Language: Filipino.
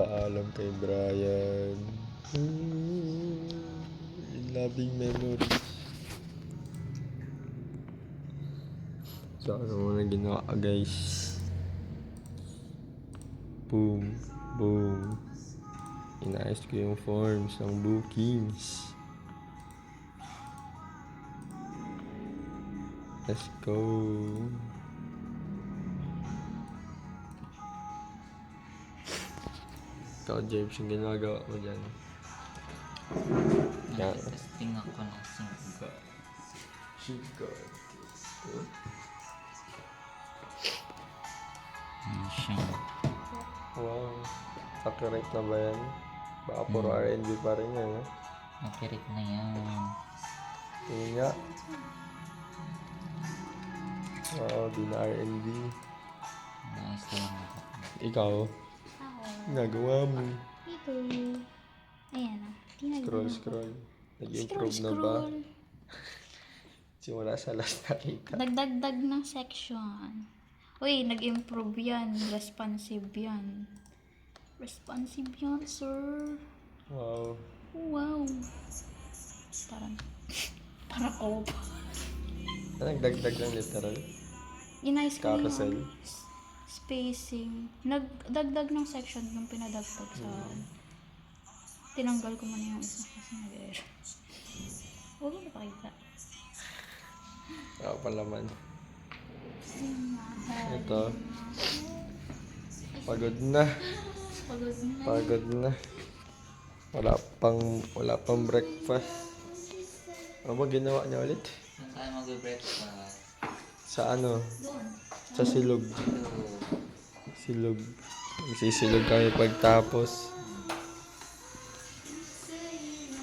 Paalam kay Brian. Loving memories. So, ano muna ginawa guys? Boom. Boom. Inayos ko yung forms ng bookings. Let's go. Ikaw, James, yung ginagawa mo dyan. Yan. Testing ako ng singga. Singga. Yan siya. Wow. Accurate na ba yan? Baka puro R&B pa rin yan, ha? Nakirit na yan. Yun nga. Wow, di na R&B. Nice na lang ako. Ikaw, nagawa mo. Ito. Ayan o. Scroll. Nag-improve na ba? Simula sa last nakita. Nagdagdag ng section. Uy, nag-improve yan. Responsive yan. Responsive yan, sir. Wow. Wow. Parang ko pa. Nagdagdag ng literal. Inayos ko na Carousel. yung spacing. Nagdagdag ng section yung pinadagdag sa... Tinanggal ko muna yung isa kasi nag-error. Huwag mo napakita. Wala pa laman. Ito. Pagod na. Pagod na. Wala pang breakfast. Ano ba ginawa niya ulit? Saan tayo mag-breakfast? Sa ano? Sa silog. Silog. Magsisilog kami pagtapos.